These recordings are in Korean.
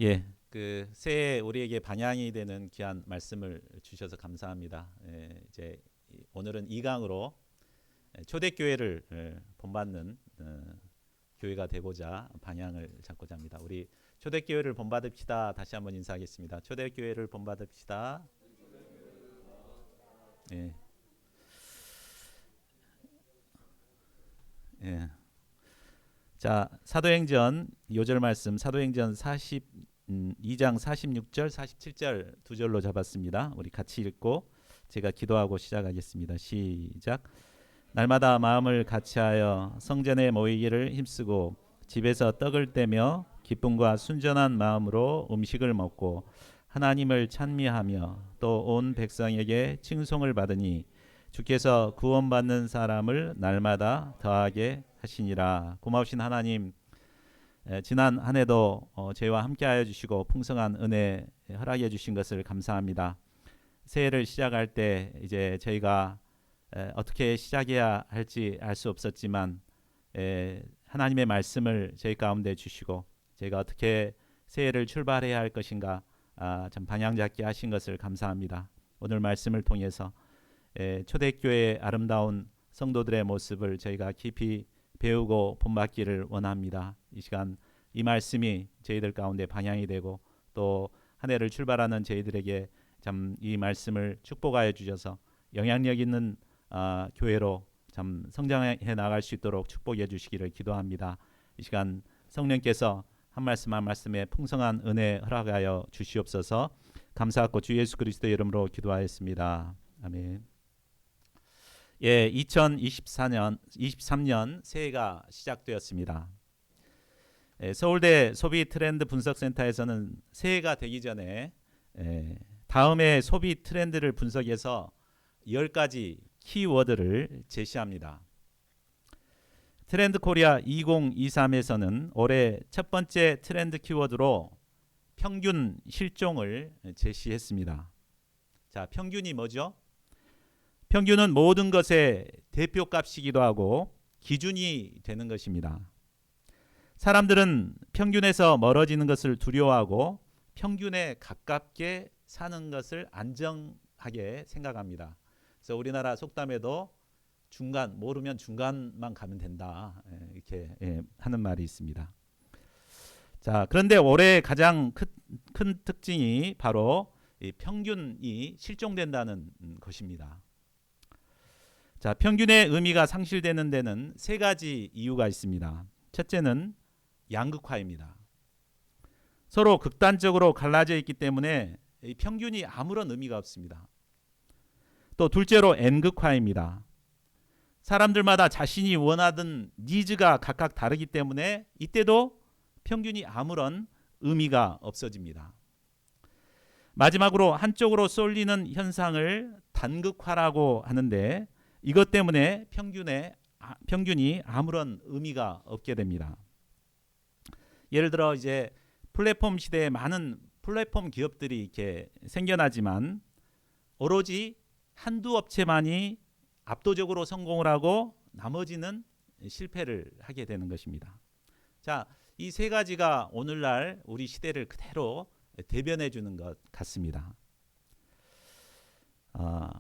예, 그 새해 우리에게 방향이 되는 귀한 말씀을 주셔서 감사합니다. 이제 오늘은 2강으로 초대교회를 본받는 교회가 되고자 방향을 잡고자 합니다. 우리 초대교회를 본받읍시다. 다시 한번 인사하겠습니다. 초대교회를 본받읍시다. 예, 예. 자, 사도행전 요절 말씀 사도행전 2장 46절 47절 두 절로 잡았습니다. 우리 같이 읽고 제가 기도하고 시작하겠습니다. 시작. 날마다 마음을 같이하여 성전에 모이기를 힘쓰고 집에서 떡을 떼며 기쁨과 순전한 마음으로 음식을 먹고 하나님을 찬미하며 또 온 백성에게 칭송을 받으니 주께서 구원받는 사람을 날마다 더하게 하시니라. 고마우신 하나님, 지난 한 해도 저희와 함께하여 주시고 풍성한 은혜 허락해 주신 것을 감사합니다. 새해를 시작할 때 이제 저희가 어떻게 시작해야 할지 알 수 없었지만 하나님의 말씀을 저희 가운데 주시고 저희가 어떻게 새해를 출발해야 할 것인가 참 방향 잡게 하신 것을 감사합니다. 오늘 말씀을 통해서 초대교회의 아름다운 성도들의 모습을 저희가 깊이 배우고 본받기를 원합니다. 이 시간 이 말씀이 저희들 가운데 방향이 되고 또 한 해를 출발하는 저희들에게 참 이 말씀을 축복하여 주셔서 영향력 있는 교회로 참 성장해 나갈 수 있도록 축복해 주시기를 기도합니다. 이 시간 성령께서 한 말씀 한 말씀에 풍성한 은혜 허락하여 주시옵소서. 감사하고 주 예수 그리스도의 이름으로 기도하였습니다. 아멘. 예, 2023년 새해가 시작되었습니다. 서울대 소비 트렌드 분석센터에서는 새해가 되기 전에 다음해 소비 트렌드를 분석해서 10가지 키워드를 제시합니다. 트렌드 코리아 2023에서는 올해 첫 번째 트렌드 키워드로 평균 실종을 제시했습니다. 자, 평균이 뭐죠? 평균은 모든 것의 대표값이기도 하고 기준이 되는 것입니다. 사람들은 평균에서 멀어지는 것을 두려워하고 평균에 가깝게 사는 것을 안정하게 생각합니다. 그래서 우리나라 속담에도 중간, 모르면 중간만 가면 된다, 이렇게 하는 말이 있습니다. 자, 그런데 올해 가장 큰 특징이 바로 이 평균이 실종된다는 것입니다. 자, 평균의 의미가 상실되는 데는 세 가지 이유가 있습니다. 첫째는 양극화입니다. 서로 극단적으로 갈라져 있기 때문에 이 평균이 아무런 의미가 없습니다. 또 둘째로 N극화입니다. 사람들마다 자신이 원하던 니즈가 각각 다르기 때문에 이때도 평균이 아무런 의미가 없어집니다. 마지막으로 한쪽으로 쏠리는 현상을 단극화라고 하는데 이것 때문에 평균이 아무런 의미가 없게 됩니다. 예를 들어 이제 플랫폼 시대에 많은 플랫폼 기업들이 이렇게 생겨나지만 오로지 한두 업체만이 압도적으로 성공을 하고 나머지는 실패를 하게 되는 것입니다. 자, 이 세 가지가 오늘날 우리 시대를 그대로 대변해 주는 것 같습니다.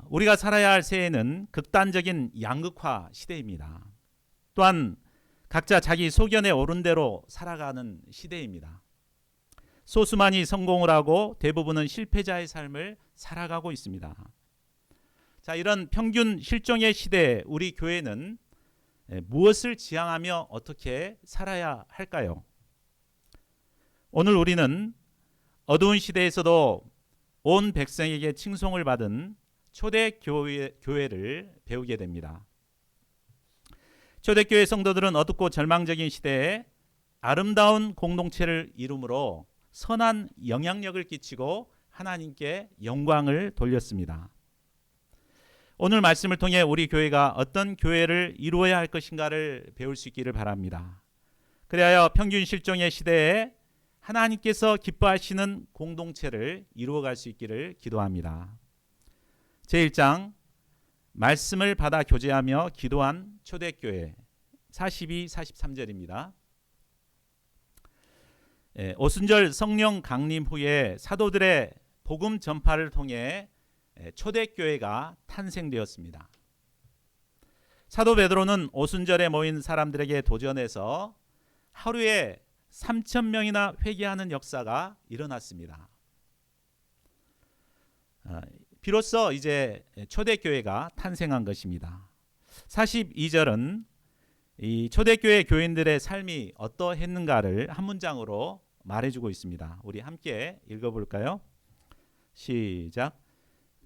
우리가 살아야 할 새해는 극단적인 양극화 시대입니다. 또한 각자 자기 소견에 오른 대로 살아가는 시대입니다. 소수만이 성공을 하고 대부분은 실패자의 삶을 살아가고 있습니다. 자, 이런 평균 실종의 시대에 우리 교회는 무엇을 지향하며 어떻게 살아야 할까요? 오늘 우리는 어두운 시대에서도 온 백성에게 칭송을 받은 초대교회를 배우게 됩니다. 초대교회 성도들은 어둡고 절망적인 시대에 아름다운 공동체를 이루므로 선한 영향력을 끼치고 하나님께 영광을 돌렸습니다. 오늘 말씀을 통해 우리 교회가 어떤 교회를 이루어야 할 것인가를 배울 수 있기를 바랍니다. 그리하여 평균 실종의 시대에 하나님께서 기뻐하시는 공동체를 이루어갈 수 있기를 기도합니다. 제1장 말씀을 받아 교제하며 기도한 초대교회 42, 43절입니다. 오순절 성령 강림 후에 사도들의 복음 전파를 통해 초대교회가 탄생되었습니다. 사도 베드로는 오순절에 모인 사람들에게 도전해서 하루에 3,000명이나 회개하는 역사가 일어났습니다. 비로소 이제 초대교회가 탄생한 것입니다. 42절은 이 초대교회 교인들의 삶이 어떠했는가를 한 문장으로 말해주고 있습니다. 우리 함께 읽어볼까요? 시작.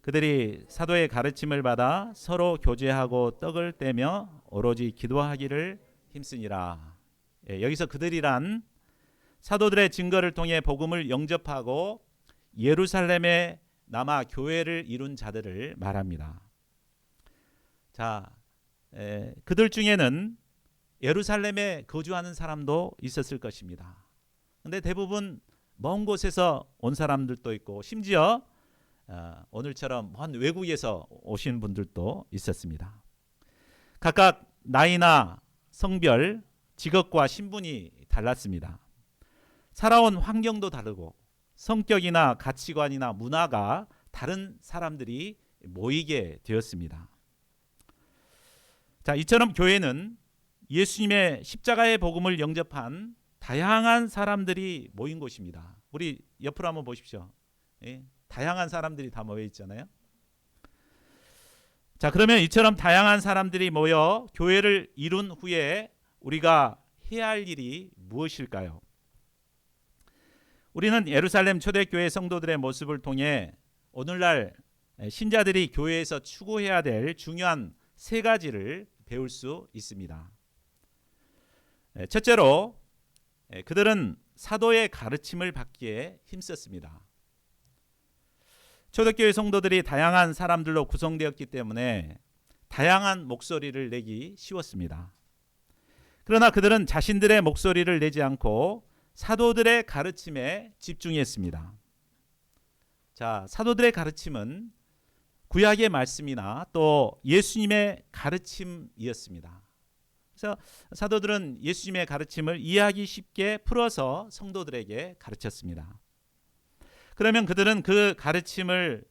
그들이 사도의 가르침을 받아 서로 교제하고 떡을 떼며 오로지 기도하기를 힘쓰니라. 여기서 그들이란 사도들의 증거를 통해 복음을 영접하고 예루살렘에 남아 교회를 이룬 자들을 말합니다. 자, 그들 중에는 예루살렘에 거주하는 사람도 있었을 것입니다. 근데 대부분 먼 곳에서 온 사람들도 있고 심지어 오늘처럼 먼 외국에서 오신 분들도 있었습니다. 각각 나이나 성별, 직업과 신분이 달랐습니다. 살아온 환경도 다르고 성격이나 가치관이나 문화가 다른 사람들이 모이게 되었습니다. 자, 이처럼 교회는 예수님의 십자가의 복음을 영접한 다양한 사람들이 모인 곳입니다. 우리 옆으로 한번 보십시오. 다양한 사람들이 다 모여 있잖아요. 자, 그러면 이처럼 다양한 사람들이 모여 교회를 이룬 후에 우리가 해야 할 일이 무엇일까요? 우리는 예루살렘 초대교회 성도들의 모습을 통해 오늘날 신자들이 교회에서 추구해야 될 중요한 세 가지를 배울 수 있습니다. 첫째로 그들은 사도의 가르침을 받기에 힘썼습니다. 초대교회 성도들이 다양한 사람들로 구성되었기 때문에 다양한 목소리를 내기 쉬웠습니다. 그러나 그들은 자신들의 목소리를 내지 않고 사도들의 가르침에 집중했습니다. 자, 사도들의 가르침은 구약의 말씀이나 또 예수님의 가르침이었습니다. 그래서 사도들은 예수님의 가르침을 이해하기 쉽게 풀어서 성도들에게 가르쳤습니다. 그러면 그들은 그 가르침을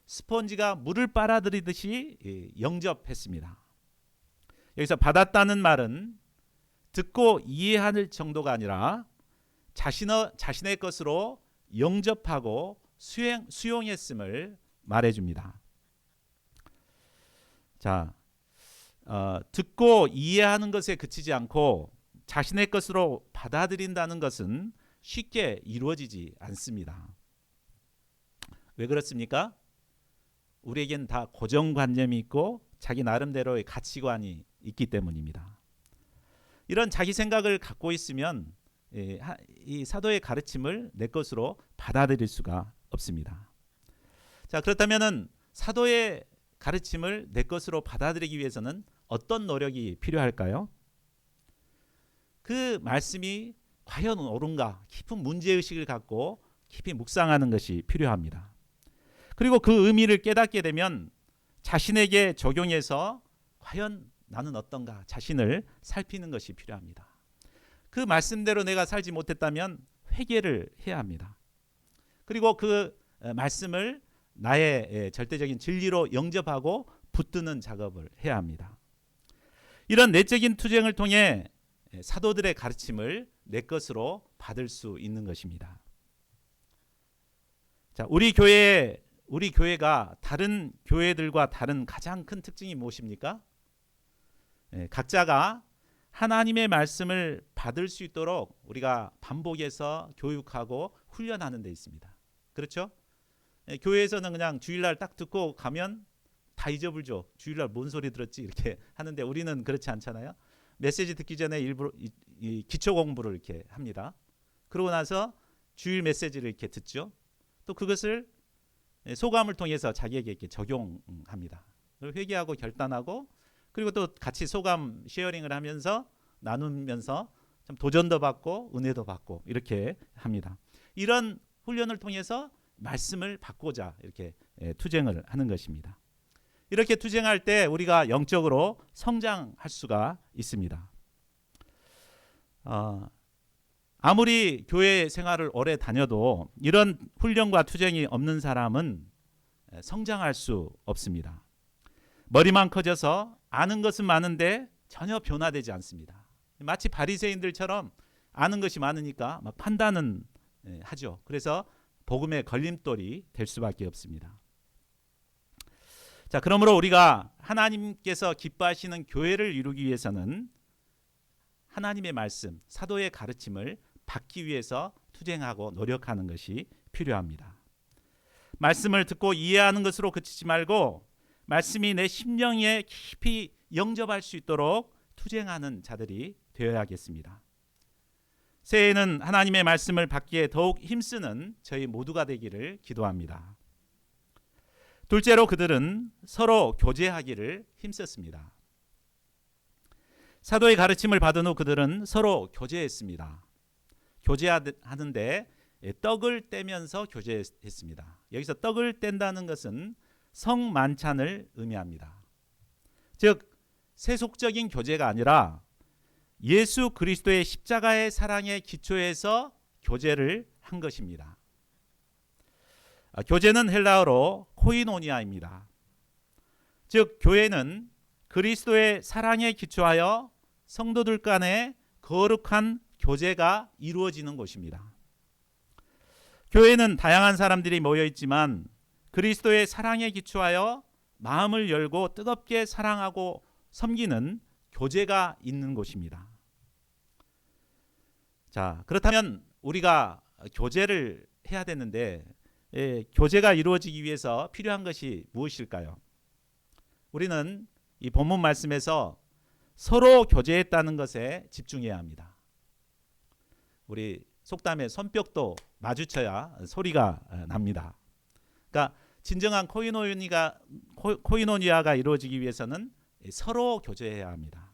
스펀지가 물을 빨아들이듯이 영접했습니다. 여기서 받았다는 말은 듣고 이해할 정도가 아니라 자신의 것으로 영접하고 수용했음을 말해줍니다. 자, 듣고 이해하는 것에 그치지 않고 자신의 것으로 받아들인다는 것은 쉽게 이루어지지 않습니다. 왜 그렇습니까? 우리에겐 다 고정관념이 있고 자기 나름대로의 가치관이 있기 때문입니다. 이런 자기 생각을 갖고 있으면 이 사도의 가르침을 내 것으로 받아들일 수가 없습니다. 자, 그렇다면은 사도의 가르침을 내 것으로 받아들이기 위해서는 어떤 노력이 필요할까요? 그 말씀이 과연 옳은가 깊은 문제의식을 갖고 깊이 묵상하는 것이 필요합니다. 그리고 그 의미를 깨닫게 되면 자신에게 적용해서 과연 나는 어떤가 자신을 살피는 것이 필요합니다. 그 말씀대로 내가 살지 못했다면 회개를 해야 합니다. 그리고 그 말씀을 나의 절대적인 진리로 영접하고 붙드는 작업을 해야 합니다. 이런 내적인 투쟁을 통해 사도들의 가르침을 내 것으로 받을 수 있는 것입니다. 자, 우리 교회가 다른 교회들과 다른 가장 큰 특징이 무엇입니까? 각자가 하나님의 말씀을 받을 수 있도록 우리가 반복해서 교육하고 훈련하는 데 있습니다. 그렇죠? 교회에서는 그냥 주일날 딱 듣고 가면 다 잊어불죠. 주일날 뭔 소리 들었지 이렇게 하는데 우리는 그렇지 않잖아요. 메시지 듣기 전에 일부러 이 기초 공부를 이렇게 합니다. 그러고 나서 주일 메시지를 이렇게 듣죠. 또 그것을 소감을 통해서 자기에게 이렇게 적용합니다. 회개하고 결단하고 그리고 또 같이 소감 쉐어링을 하면서 나누면서 좀 도전도 받고 은혜도 받고 이렇게 합니다. 이런 훈련을 통해서 말씀을 받고자 이렇게 투쟁을 하는 것입니다. 이렇게 투쟁할 때 우리가 영적으로 성장할 수가 있습니다. 아무리 교회 생활을 오래 다녀도 이런 훈련과 투쟁이 없는 사람은 성장할 수 없습니다. 머리만 커져서 아는 것은 많은데 전혀 변화되지 않습니다. 마치 바리새인들처럼 아는 것이 많으니까 막 판단은 하죠. 그래서 복음의 걸림돌이 될 수밖에 없습니다. 자, 그러므로 우리가 하나님께서 기뻐하시는 교회를 이루기 위해서는 하나님의 말씀, 사도의 가르침을 받기 위해서 투쟁하고 노력하는 것이 필요합니다. 말씀을 듣고 이해하는 것으로 그치지 말고 말씀이 내 심령에 깊이 영접할 수 있도록 투쟁하는 자들이 되어야겠습니다. 새해에는 하나님의 말씀을 받기에 더욱 힘쓰는 저희 모두가 되기를 기도합니다. 둘째로 그들은 서로 교제하기를 힘썼습니다. 사도의 가르침을 받은 후 그들은 서로 교제했습니다. 교제하는데 떡을 떼면서 교제했습니다. 여기서 떡을 뗀다는 것은 성만찬을 의미합니다. 즉 세속적인 교제가 아니라 예수 그리스도의 십자가의 사랑의 기초에서 교제를 한 것입니다. 교제는 헬라어로 코이노니아입니다. 즉 교회는 그리스도의 사랑에 기초하여 성도들 간의 거룩한 교제가 이루어지는 곳입니다. 교회는 다양한 사람들이 모여 있지만 그리스도의 사랑에 기초하여 마음을 열고 뜨겁게 사랑하고 섬기는 교제가 있는 곳입니다. 자, 그렇다면 우리가 교제를 해야 되는데 교제가 이루어지기 위해서 필요한 것이 무엇일까요? 우리는 이 본문 말씀에서 서로 교제했다는 것에 집중해야 합니다. 우리 속담에 손뼉도 마주쳐야 소리가 납니다. 그러니까 진정한 코이노니아가 이루어지기 위해서는 서로 교제해야 합니다.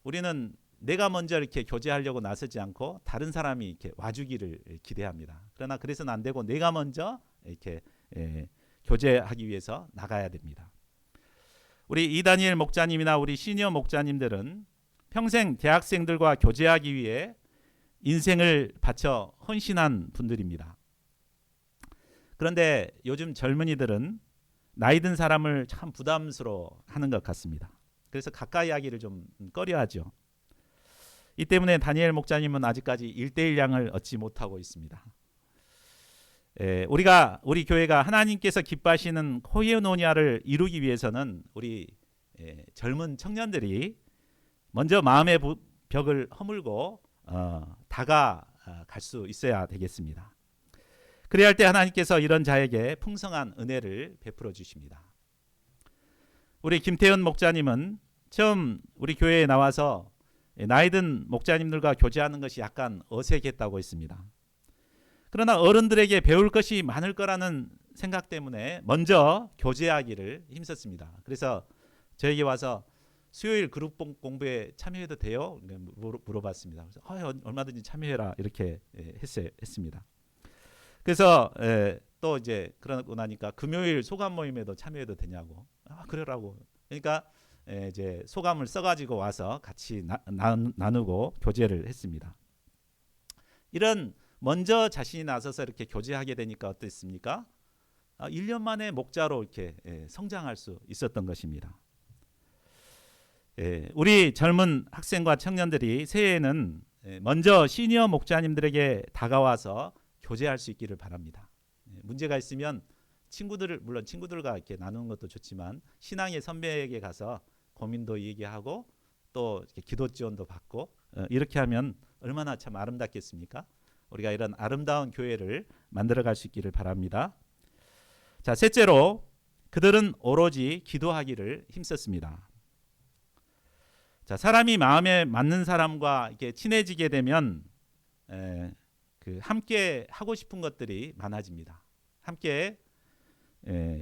우리는 내가 먼저 이렇게 교제하려고 나서지 않고 다른 사람이 이렇게 와주기를 기대합니다. 그러나 그래서는 안 되고 내가 먼저 이렇게 교제하기 위해서 나가야 됩니다. 우리 이다니엘 목자님이나 우리 시니어 목자님들은 평생 대학생들과 교제하기 위해 인생을 바쳐 헌신한 분들입니다. 그런데 요즘 젊은이들은 나이 든 사람을 참 부담스러워하는 것 같습니다. 그래서 가까이 하기를 좀 꺼려하죠. 이 때문에 다니엘 목자님은 아직까지 1:1량을 얻지 못하고 있습니다. 우리 교회가 하나님께서 기뻐하시는 코이노니아를 이루기 위해서는 우리 젊은 청년들이 먼저 마음의 벽을 허물고 다가갈 수 있어야 되겠습니다. 그래야 할 때 하나님께서 이런 자에게 풍성한 은혜를 베풀어 주십니다. 우리 김태현 목자님은 처음 우리 교회에 나와서 나이든 목자님들과 교제하는 것이 약간 어색했다고 했습니다. 그러나 어른들에게 배울 것이 많을 거라는 생각 때문에 먼저 교제하기를 힘썼습니다. 그래서 저에게 와서 수요일 그룹 공부에 참여해도 돼요? 물어봤습니다. 그래서 얼마든지 참여해라 이렇게 했습니다. 그래서 또 이제 그러고 나니까 금요일 소감 모임에도 참여해도 되냐고. 그러라고. 그러니까 이제 소감을 써가지고 와서 같이 나누고 교제를 했습니다. 이런 먼저 자신이 나서서 이렇게 교제하게 되니까 어땠습니까? 1년 만에 목자로 이렇게 성장할 수 있었던 것입니다. 우리 젊은 학생과 청년들이 새해에는 먼저 시니어 목자님들에게 다가와서 교제할 수 있기를 바랍니다. 문제가 있으면 물론 친구들과 이렇게 나누는 것도 좋지만 신앙의 선배에게 가서 고민도 얘기하고 또 이렇게 기도 지원도 받고 이렇게 하면 얼마나 참 아름답겠습니까? 우리가 이런 아름다운 교회를 만들어갈 수 있기를 바랍니다. 자, 셋째로 그들은 오로지 기도하기를 힘썼습니다. 자, 사람이 마음에 맞는 사람과 이렇게 친해지게 되면 함께 하고 싶은 것들이 많아집니다. 함께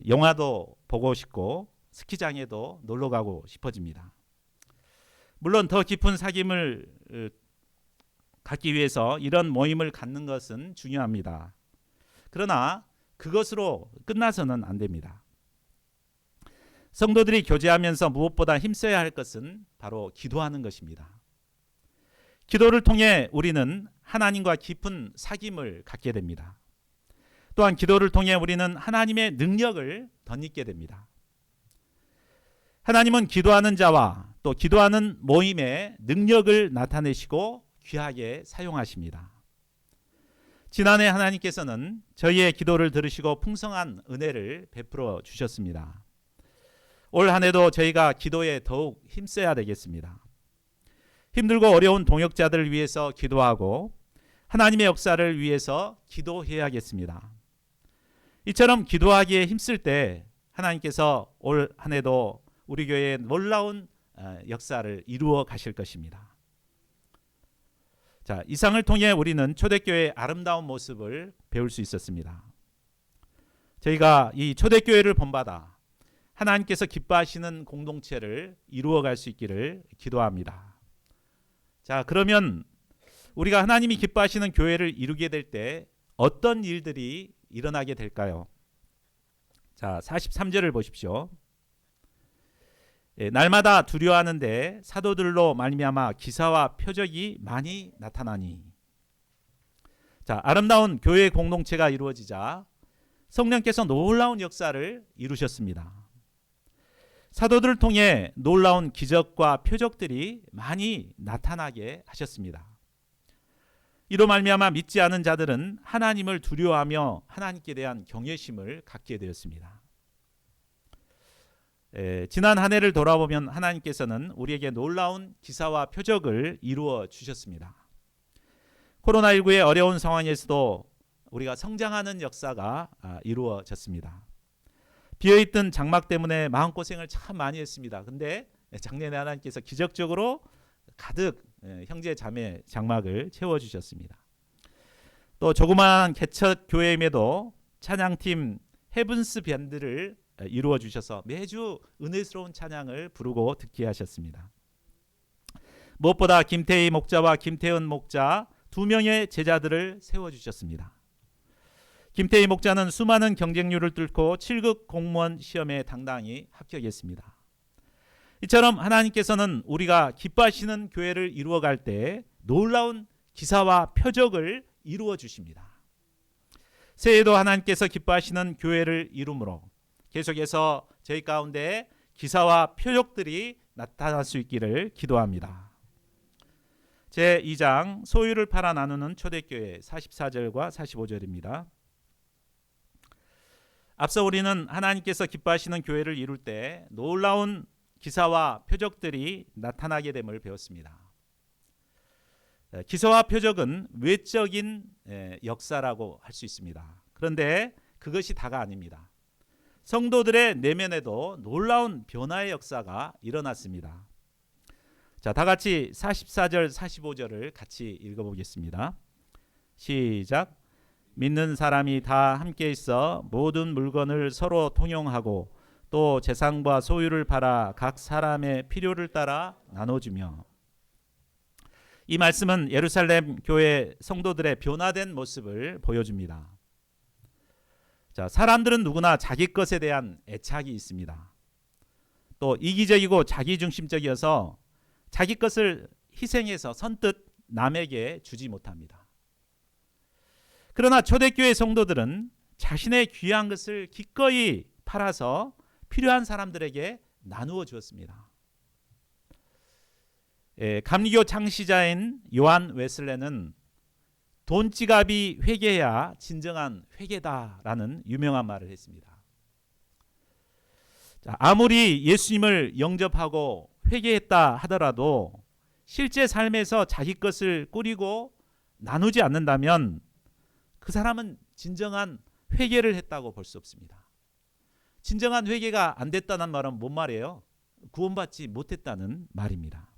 영화도 보고 싶고 스키장에도 놀러 가고 싶어집니다. 물론 더 깊은 사귐을 갖기 위해서 이런 모임을 갖는 것은 중요합니다. 그러나 그것으로 끝나서는 안 됩니다. 성도들이 교제하면서 무엇보다 힘써야 할 것은 바로 기도하는 것입니다. 기도를 통해 우리는 하나님과 깊은 사귐을 갖게 됩니다. 또한 기도를 통해 우리는 하나님의 능력을 덧입게 됩니다. 하나님은 기도하는 자와 또 기도하는 모임에 능력을 나타내시고 귀하게 사용하십니다. 지난해 하나님께서는 저희의 기도를 들으시고 풍성한 은혜를 베풀어 주셨습니다. 올 한 해도 저희가 기도에 더욱 힘써야 되겠습니다. 힘들고 어려운 동역자들을 위해서 기도하고 하나님의 역사를 위해서 기도해야겠습니다. 이처럼 기도하기에 힘쓸 때 하나님께서 올 한 해도 우리 교회에 놀라운 역사를 이루어 가실 것입니다. 자, 이상을 통해 우리는 초대교회의 아름다운 모습을 배울 수 있었습니다. 저희가 이 초대교회를 본받아 하나님께서 기뻐하시는 공동체를 이루어 갈 수 있기를 기도합니다. 자, 그러면 우리가 하나님이 기뻐하시는 교회를 이루게 될 때 어떤 일들이 일어나게 될까요? 자, 43절을 보십시오. 날마다 두려워하는데 사도들로 말미암아 기사와 표적이 많이 나타나니. 자, 아름다운 교회 공동체가 이루어지자 성령께서 놀라운 역사를 이루셨습니다. 사도들을 통해 놀라운 기적과 표적들이 많이 나타나게 하셨습니다. 이로 말미암아 믿지 않은 자들은 하나님을 두려워하며 하나님께 대한 경외심을 갖게 되었습니다. 지난 한 해를 돌아보면 하나님께서는 우리에게 놀라운 기사와 표적을 이루어 주셨습니다. 코로나19의 어려운 상황에서도 우리가 성장하는 역사가 이루어졌습니다. 비어있던 장막 때문에 마음고생을 참 많이 했습니다. 근데 작년에 하나님께서 기적적으로 가득 형제 자매 장막을 채워주셨습니다. 또 조그마한 개척 교회임에도 찬양팀 헤븐스 밴드를 이루어 주셔서 매주 은혜스러운 찬양을 부르고 듣게 하셨습니다. 무엇보다 김태희 목자와 김태은 목자 두 명의 제자들을 세워주셨습니다. 김태희 목자는 수많은 경쟁률을 뚫고 7급 공무원 시험에 당당히 합격했습니다. 이처럼 하나님께서는 우리가 기뻐하시는 교회를 이루어갈 때 놀라운 기사와 표적을 이루어 주십니다. 새해에도 하나님께서 기뻐하시는 교회를 이루므로 계속해서 저희 가운데 기사와 표적들이 나타날 수 있기를 기도합니다. 제2장 소유를 팔아 나누는 초대교회 44절과 45절입니다. 앞서 우리는 하나님께서 기뻐하시는 교회를 이룰 때 놀라운 기사와 표적들이 나타나게 됨을 배웠습니다. 기사와 표적은 외적인 역사라고 할 수 있습니다. 그런데 그것이 다가 아닙니다. 성도들의 내면에도 놀라운 변화의 역사가 일어났습니다. 자, 다 같이 44절 45절을 같이 읽어보겠습니다. 시작. 믿는 사람이 다 함께 있어 모든 물건을 서로 통용하고 또 재산과 소유를 팔아 각 사람의 필요를 따라 나눠주며. 이 말씀은 예루살렘 교회 성도들의 변화된 모습을 보여줍니다. 자, 사람들은 누구나 자기 것에 대한 애착이 있습니다. 또 이기적이고 자기중심적이어서 자기 것을 희생해서 선뜻 남에게 주지 못합니다. 그러나 초대교회 성도들은 자신의 귀한 것을 기꺼이 팔아서 필요한 사람들에게 나누어 주었습니다. 감리교 창시자인 요한 웨슬레는 돈지갑이 회개야 진정한 회개다라는 유명한 말을 했습니다. 자, 아무리 예수님을 영접하고 회개했다 하더라도 실제 삶에서 자기 것을 꾸리고 나누지 않는다면 그 사람은 진정한 회개를 했다고 볼 수 없습니다. 진정한 회개가 안 됐다는 말은 뭔 말이에요? 구원받지 못했다는 말입니다.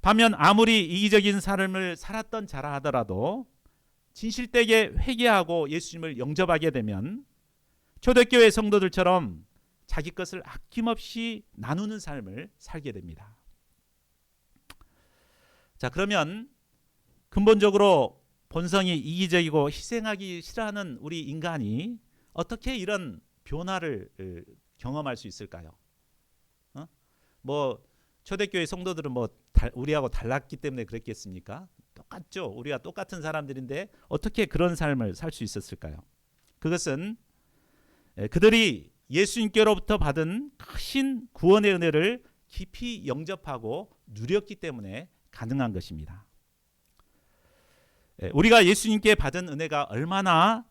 반면 아무리 이기적인 삶을 살았던 자라 하더라도 진실되게 회개하고 예수님을 영접하게 되면 초대교회 성도들처럼 자기 것을 아낌없이 나누는 삶을 살게 됩니다. 자, 그러면 근본적으로 본성이 이기적이고 희생하기 싫어하는 우리 인간이 어떻게 이런 변화를 경험할 수 있을까요? 초대교회 성도들은 뭐 우리하고 달랐기 때문에 그랬겠습니까? 똑같죠. 우리가 똑같은 사람들인데 어떻게 그런 삶을 살 수 있었을까요? 그것은 그들이 예수님께로부터 받은 크신 구원의 은혜를 깊이 영접하고 누렸기 때문에 가능한 것입니다. 우리가 예수님께 받은 은혜가 얼마나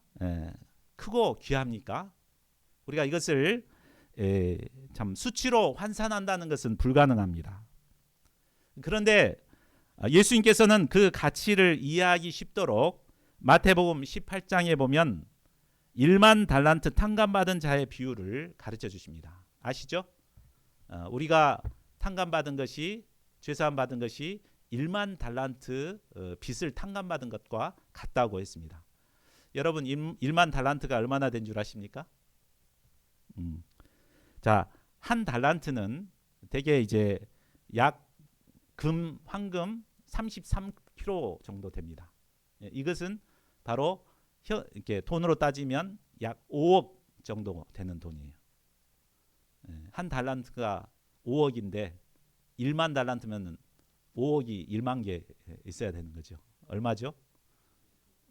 크고 귀합니까? 우리가 이것을 참 수치로 환산한다는 것은 불가능합니다. 그런데 예수님께서는 그 가치를 이해하기 쉽도록 마태복음 18장에 보면 1만 달란트 탕감받은 자의 비율을 가르쳐 주십니다. 아시죠? 우리가 탕감받은 것이, 죄사함 받은 것이 1만 달란트 빚을 탕감받은 것과 같다고 했습니다. 여러분 1만 달란트가 얼마나 된 줄 아십니까? 자, 한 달란트는 대개 이제 약 황금 33kg 정도 됩니다. 이것은 바로 이렇게 돈으로 따지면 약 5억 정도 되는 돈이에요. 한 달란트가 5억인데 1만 달란트면 5억이 1만 개 있어야 되는 거죠. 얼마죠?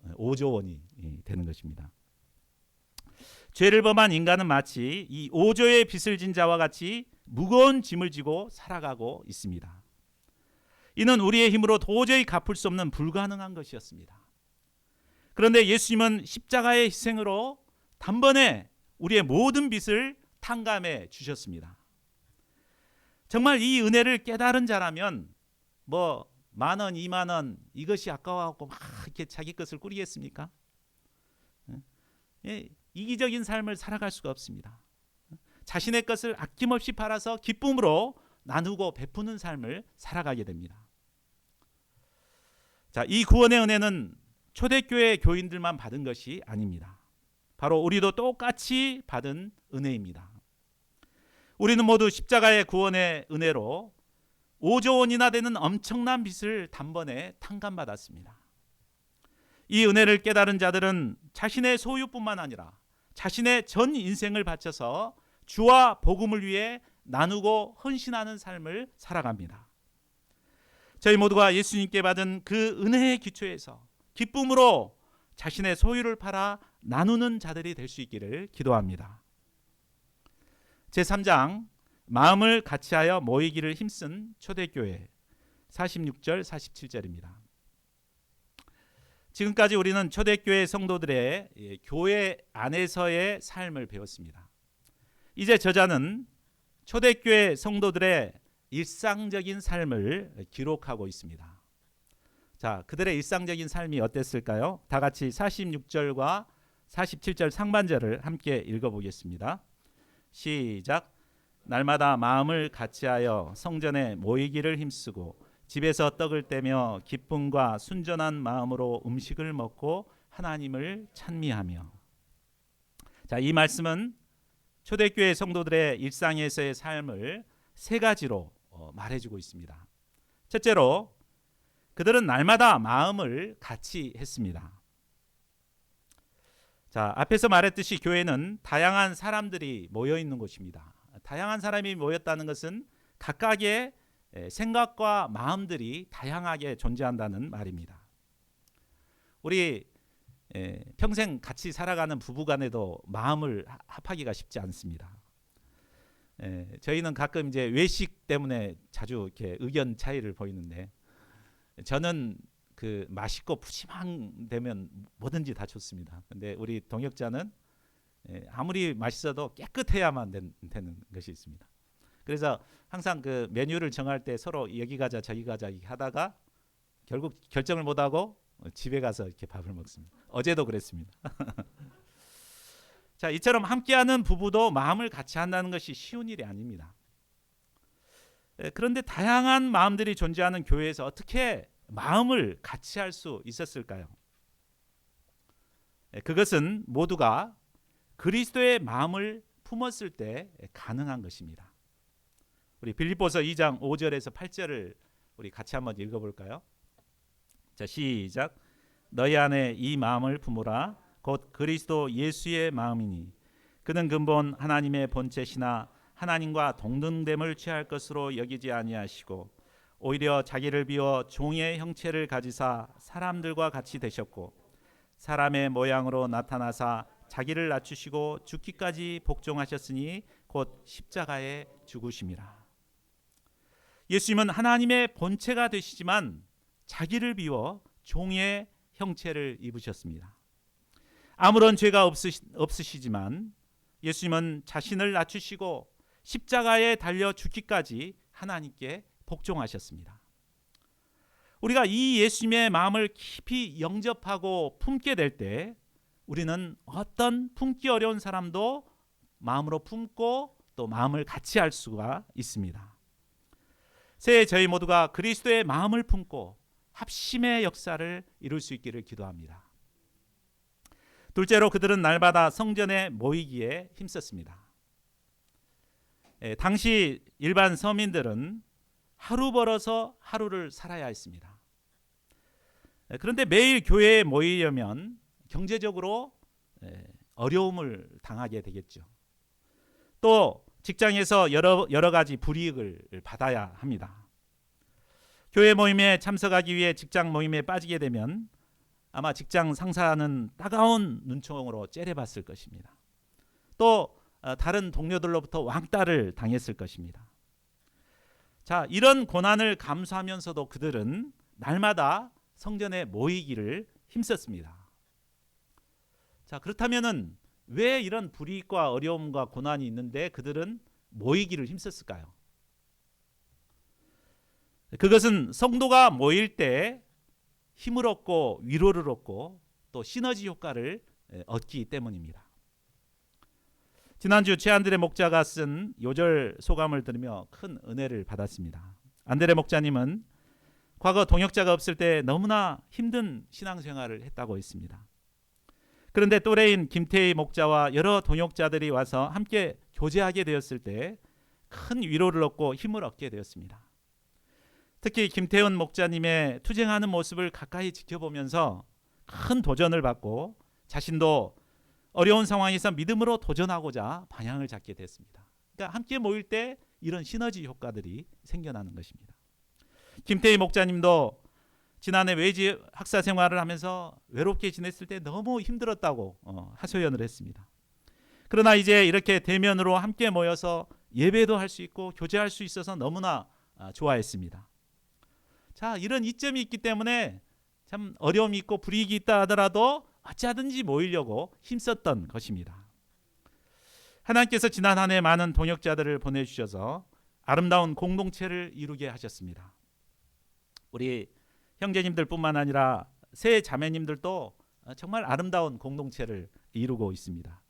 5조 원이 되는 것입니다. 죄를 범한 인간은 마치 이 5조의 빚을 진 자와 같이 무거운 짐을 지고 살아가고 있습니다. 이는 우리의 힘으로 도저히 갚을 수 없는 불가능한 것이었습니다. 그런데 예수님은 십자가의 희생으로 단번에 우리의 모든 빚을 탕감해 주셨습니다. 정말 이 은혜를 깨달은 자라면 뭐 10,000원, 20,000원 이것이 아까워하고 막 이렇게 자기 것을 꾸리겠습니까? 이기적인 삶을 살아갈 수가 없습니다. 자신의 것을 아낌없이 팔아서 기쁨으로 나누고 베푸는 삶을 살아가게 됩니다. 자, 이 구원의 은혜는 초대교회 교인들만 받은 것이 아닙니다. 바로 우리도 똑같이 받은 은혜입니다. 우리는 모두 십자가의 구원의 은혜로 5조 원이나 되는 엄청난 빚을 단번에 탕감받았습니다. 이 은혜를 깨달은 자들은 자신의 소유뿐만 아니라 자신의 전 인생을 바쳐서 주와 복음을 위해 나누고 헌신하는 삶을 살아갑니다. 저희 모두가 예수님께 받은 그 은혜의 기초에서 기쁨으로 자신의 소유를 팔아 나누는 자들이 될 수 있기를 기도합니다. 제3장 마음을 같이하여 모이기를 힘쓴 초대교회 46절 47절입니다. 지금까지 우리는 초대교회 성도들의 교회 안에서의 삶을 배웠습니다. 이제 저자는 초대교회 성도들의 일상적인 삶을 기록하고 있습니다. 자, 그들의 일상적인 삶이 어땠을까요? 다 같이 46절과 47절 상반절을 함께 읽어보겠습니다. 시작. 날마다 마음을 같이하여 성전에 모이기를 힘쓰고 집에서 떡을 떼며 기쁨과 순전한 마음으로 음식을 먹고 하나님을 찬미하며. 자, 이 말씀은 초대교회 성도들의 일상에서의 삶을 세 가지로 말해주고 있습니다. 첫째로 그들은 날마다 마음을 같이 했습니다. 자, 앞에서 말했듯이 교회는 다양한 사람들이 모여 있는 곳입니다. 다양한 사람이 모였다는 것은 각각의 생각과 마음들이 다양하게 존재한다는 말입니다. 우리 평생 같이 살아가는 부부간에도 마음을 합하기가 쉽지 않습니다. 저희는 가끔 이제 외식 때문에 자주 이렇게 의견 차이를 보이는데, 저는 그 맛있고 푸짐한 되면 뭐든지 다 좋습니다. 근데 우리 동역자는 아무리 맛있어도 깨끗해야만 되는 것이 있습니다. 그래서 항상 그 메뉴를 정할 때 서로 여기 가자 저기 가자 하다가 결국 결정을 못하고 집에 가서 이렇게 밥을 먹습니다. 어제도 그랬습니다. 자, 이처럼 함께하는 부부도 마음을 같이 한다는 것이 쉬운 일이 아닙니다. 그런데 다양한 마음들이 존재하는 교회에서 어떻게 마음을 같이 할 수 있었을까요? 그것은 모두가 그리스도의 마음을 품었을 때 가능한 것입니다. 우리 빌립보서 2장 5절에서 8절을 우리 같이 한번 읽어볼까요? 자, 시작. 너희 안에 이 마음을 품으라. 곧 그리스도 예수의 마음이니 그는 근본 하나님의 본체시나 하나님과 동등됨을 취할 것으로 여기지 아니하시고 오히려 자기를 비워 종의 형체를 가지사 사람들과 같이 되셨고 사람의 모양으로 나타나사 자기를 낮추시고 죽기까지 복종하셨으니 곧 십자가에 죽으심이라. 예수님은 하나님의 본체가 되시지만 자기를 비워 종의 형체를 입으셨습니다. 아무런 죄가 없으시지만 예수님은 자신을 낮추시고 십자가에 달려 죽기까지 하나님께 복종하셨습니다. 우리가 이 예수님의 마음을 깊이 영접하고 품게 될 때 우리는 어떤 품기 어려운 사람도 마음으로 품고 또 마음을 같이 할 수가 있습니다. 새해 저희 모두가 그리스도의 마음을 품고 합심의 역사를 이룰 수 있기를 기도합니다. 둘째로 그들은 날마다 성전에 모이기에 힘썼습니다. 당시 일반 서민들은 하루 벌어서 하루를 살아야 했습니다. 그런데 매일 교회에 모이려면 경제적으로 어려움을 당하게 되겠죠. 또 직장에서 여러 가지 불이익을 받아야 합니다. 교회 모임에 참석하기 위해 직장 모임에 빠지게 되면 아마 직장 상사는 따가운 눈총으로 째려봤을 것입니다. 또 다른 동료들로부터 왕따를 당했을 것입니다. 자, 이런 고난을 감수하면서도 그들은 날마다 성전에 모이기를 힘썼습니다. 자, 그렇다면은 왜 이런 불이익과 어려움과 고난이 있는데 그들은 모이기를 힘썼을까요? 그것은 성도가 모일 때 힘을 얻고 위로를 얻고 또 시너지 효과를 얻기 때문입니다. 지난주 최안드레 목자가 쓴 요절 소감을 들으며 큰 은혜를 받았습니다. 안드레 목자님은 과거 동역자가 없을 때 너무나 힘든 신앙생활을 했다고 했습니다. 그런데 또래인 김태희 목자와 여러 동역자들이 와서 함께 교제하게 되었을 때 큰 위로를 얻고 힘을 얻게 되었습니다. 특히 김태훈 목자님의 투쟁하는 모습을 가까이 지켜보면서 큰 도전을 받고 자신도 어려운 상황에서 믿음으로 도전하고자 방향을 잡게 됐습니다. 그러니까 함께 모일 때 이런 시너지 효과들이 생겨나는 것입니다. 김태희 목자님도 지난해 외지 학사 생활을 하면서 외롭게 지냈을 때 너무 힘들었다고 하소연을 했습니다. 그러나 이제 이렇게 대면으로 함께 모여서 예배도 할 수 있고 교제할 수 있어서 너무나 좋아했습니다. 자, 이런 이점이 있기 때문에 참 어려움이 있고 불이익이 있다 하더라도 어찌하든지 모이려고 힘썼던 것입니다. 하나님께서 지난 한 해 많은 동역자들을 보내주셔서 아름다운 공동체를 이루게 하셨습니다. 우리 형제님들뿐만 아니라 새 자매님들도 정말 아름다운 공동체를 이루고 있습니다.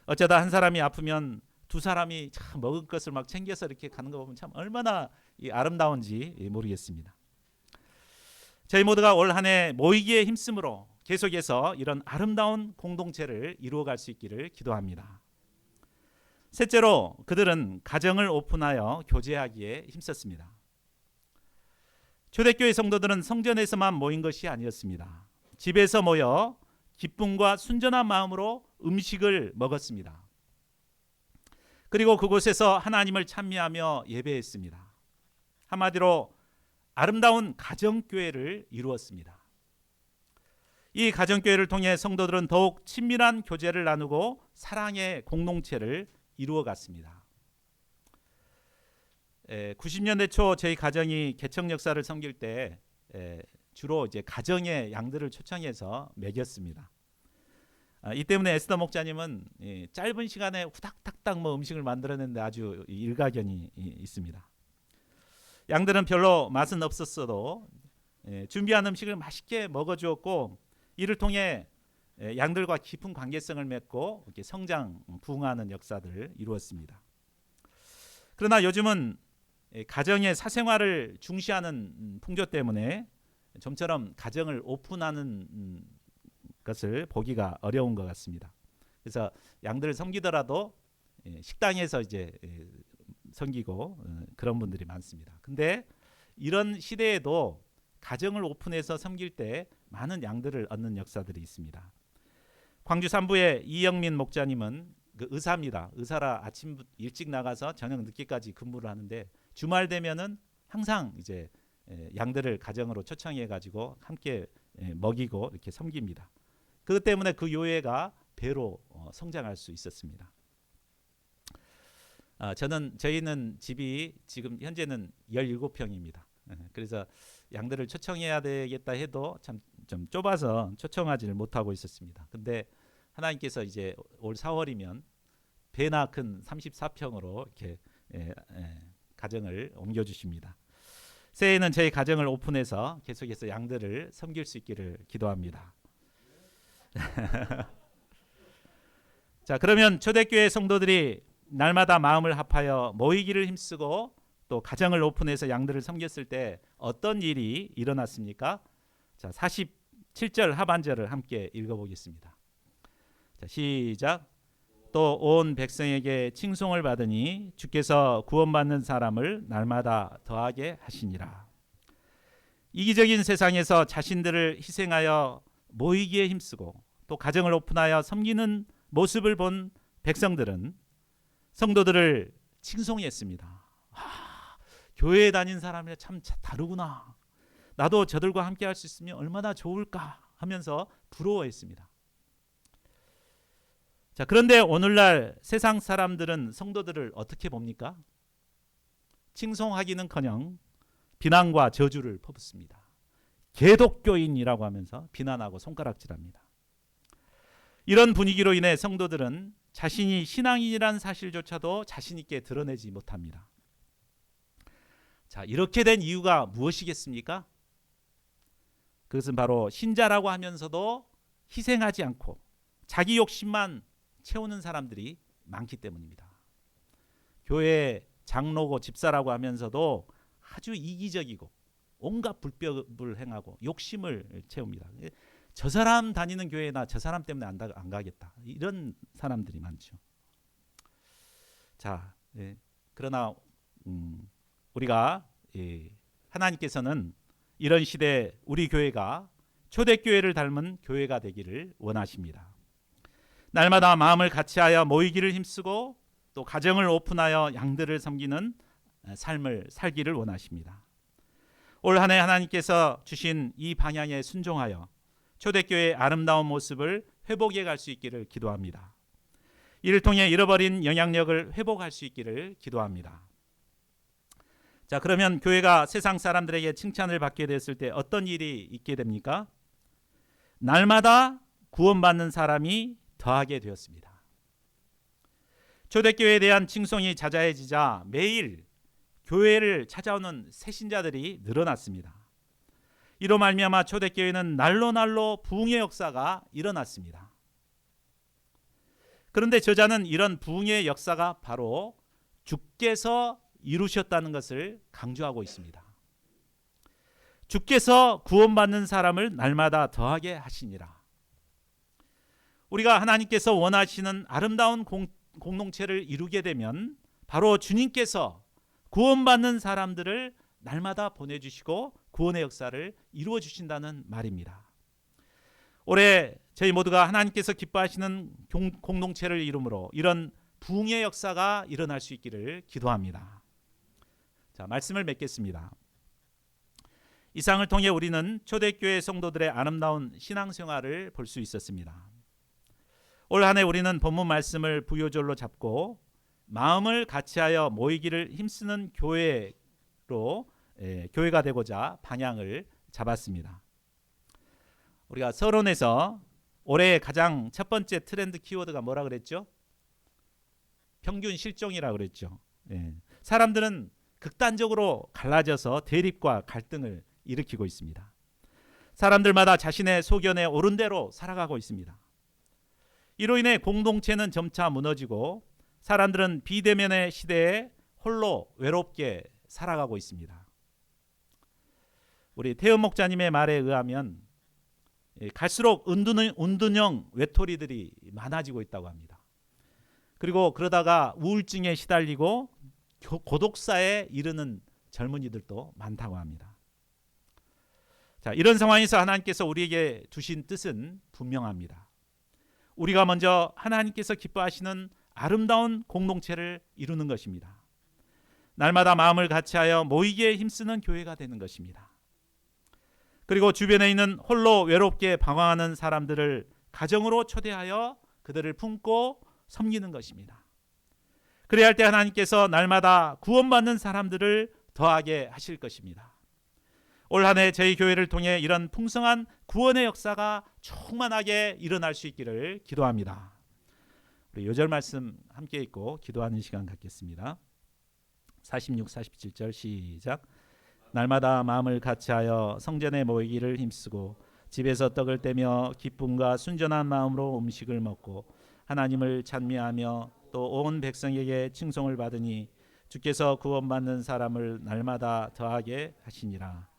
어쩌다 한 사람이 아프면 두 사람이 참 먹을 것을 막 챙겨서 이렇게 가는 거 보면 참 얼마나 아름다운지 모르겠습니다. 저희 모두가 올 한 해 모이기에 힘쓰므로 계속해서 이런 아름다운 공동체를 이루어갈 수 있기를 기도합니다. 셋째로 그들은 가정을 오픈하여 교제하기에 힘썼습니다. 초대교회 성도들은 성전에서만 모인 것이 아니었습니다. 집에서 모여 기쁨과 순전한 마음으로 음식을 먹었습니다. 그리고 그곳에서 하나님을 찬미하며 예배했습니다. 한마디로 아름다운 가정교회를 이루었습니다. 이 가정교회를 통해 성도들은 더욱 친밀한 교제를 나누고 사랑의 공동체를 이루어갔습니다. 90년대 초 저희 가정이 개척 역사를 섬길 때 주로 이제 가정의 양들을 초청해서 먹였습니다. 이 때문에 에스더 목자님은 짧은 시간에 후닥닥닥 음식을 만들어내는데 아주 일가견이 있습니다. 양들은 별로 맛은 없었어도 준비한 음식을 맛있게 먹어주었고 이를 통해 양들과 깊은 관계성을 맺고 이렇게 성장 부흥하는 역사들을 이루었습니다. 그러나 요즘은 가정의 사생활을 중시하는 풍조 때문에 좀처럼 가정을 오픈하는 것을 보기가 어려운 것 같습니다. 그래서 양들을 섬기더라도 식당에서 이제 섬기고 그런 분들이 많습니다. 근데 이런 시대에도 가정을 오픈해서 섬길 때 많은 양들을 얻는 역사들이 있습니다. 광주 삼부의 이영민 목자님은 그 의사입니다. 의사라 아침 일찍 나가서 저녁 늦게까지 근무를 하는데 주말 되면은 항상 이제 양들을 가정으로 초청해 가지고 함께 먹이고 이렇게 섬깁니다. 그것 때문에 그 교회가 배로 성장할 수 있었습니다. 저희는 집이 지금 현재는 17평입니다. 그래서 양들을 초청해야 되겠다 해도 참 좀 좁아서 초청하지를 못하고 있었습니다. 근데 하나님께서 이제 올 4월이면 배나 큰 34평으로 이렇게 가정을 옮겨 주십니다. 새해에는 저희 가정을 오픈해서 계속해서 양들을 섬길 수 있기를 기도합니다. 자, 그러면 초대교회 성도들이 날마다 마음을 합하여 모이기를 힘쓰고 또 가정을 오픈해서 양들을 섬겼을 때 어떤 일이 일어났습니까? 자, 47절 하반절을 함께 읽어보겠습니다. 자, 시작. 또 온 백성에게 칭송을 받으니 주께서 구원받는 사람을 날마다 더하게 하시니라. 이기적인 세상에서 자신들을 희생하여 모이기에 힘쓰고 또 가정을 오픈하여 섬기는 모습을 본 백성들은 성도들을 칭송했습니다. 교회에 다닌 사람이 참 다르구나. 나도 저들과 함께 할 수 있으면 얼마나 좋을까 하면서 부러워했습니다. 자, 그런데 오늘날 세상 사람들은 성도들을 어떻게 봅니까? 칭송하기는커녕 비난과 저주를 퍼붓습니다. 개독교인이라고 하면서 비난하고 손가락질합니다. 이런 분위기로 인해 성도들은 자신이 신앙인이란 사실조차도 자신 있게 드러내지 못합니다. 자, 이렇게 된 이유가 무엇이겠습니까? 그것은 바로 신자라고 하면서도 희생하지 않고 자기 욕심만 채우는 사람들이 많기 때문입니다. 교회 장로고 집사라고 하면서도 아주 이기적이고 온갖 불법을 행하고 욕심을 채웁니다. 저 사람 다니는 교회나 저 사람 때문에 안 가겠다. 이런 사람들이 많죠. 자, 그러나 우리가 하나님께서는 이런 시대에 우리 교회가 초대교회를 닮은 교회가 되기를 원하십니다. 날마다 마음을 같이하여 모이기를 힘쓰고 또 가정을 오픈하여 양들을 섬기는 삶을 살기를 원하십니다. 올 한 해 하나님께서 주신 이 방향에 순종하여 초대교회의 아름다운 모습을 회복해 갈 수 있기를 기도합니다. 이를 통해 잃어버린 영향력을 회복할 수 있기를 기도합니다. 자, 그러면 교회가 세상 사람들에게 칭찬을 받게 됐을 때 어떤 일이 있게 됩니까? 날마다 구원받는 사람이 더하게 되었습니다. 초대교회에 대한 칭송이 자자해지자 매일 교회를 찾아오는 새신자들이 늘어났습니다. 이로 말미암아 초대교회는 날로 부흥의 역사가 일어났습니다. 그런데 저자는 이런 부흥의 역사가 바로 주께서 이루셨다는 것을 강조하고 있습니다. 주께서 구원받는 사람을 날마다 더하게 하시니라. 우리가 하나님께서 원하시는 아름다운 공동체를 이루게 되면 바로 주님께서 구원받는 사람들을 날마다 보내주시고 구원의 역사를 이루어 주신다는 말입니다. 올해 저희 모두가 하나님께서 기뻐하시는 공동체를 이루므로 이런 부흥의 역사가 일어날 수 있기를 기도합니다. 자, 말씀을 맺겠습니다. 이 상을 통해 우리는 초대교회 성도들의 아름다운 신앙생활을 볼 수 있었습니다. 올 한 해 우리는 본문 말씀을 부요절로 잡고 마음을 같이하여 모이기를 힘쓰는 교회로 교회가 되고자 방향을 잡았습니다. 우리가 서론에서 올해 가장 첫 번째 트렌드 키워드가 뭐라 그랬죠? 평균 실종이라 그랬죠. 사람들은 극단적으로 갈라져서 대립과 갈등을 일으키고 있습니다. 사람들마다 자신의 소견에 옳은 대로 살아가고 있습니다. 이로 인해 공동체는 점차 무너지고 사람들은 비대면의 시대에 홀로 외롭게 살아가고 있습니다. 우리 태연 목자님의 말에 의하면 갈수록 은둔형 외톨이들이 많아지고 있다고 합니다. 그리고 그러다가 우울증에 시달리고 고독사에 이르는 젊은이들도 많다고 합니다. 자, 이런 상황에서 하나님께서 우리에게 두신 뜻은 분명합니다. 우리가 먼저 하나님께서 기뻐하시는 아름다운 공동체를 이루는 것입니다. 날마다 마음을 같이하여 모이기에 힘쓰는 교회가 되는 것입니다. 그리고 주변에 있는 홀로 외롭게 방황하는 사람들을 가정으로 초대하여 그들을 품고 섬기는 것입니다. 그래야 할 때 하나님께서 날마다 구원받는 사람들을 더하게 하실 것입니다. 올 한 해 저희 교회를 통해 이런 풍성한 구원의 역사가 충만하게 일어날 수 있기를 기도합니다. 우리 요절 말씀 함께 읽고 기도하는 시간 갖겠습니다. 46, 47절 시작. 날마다 마음을 같이하여 성전에 모이기를 힘쓰고 집에서 떡을 떼며 기쁨과 순전한 마음으로 음식을 먹고 하나님을 찬미하며 또 온 백성에게 칭송을 받으니 주께서 구원받는 사람을 날마다 더하게 하시니라.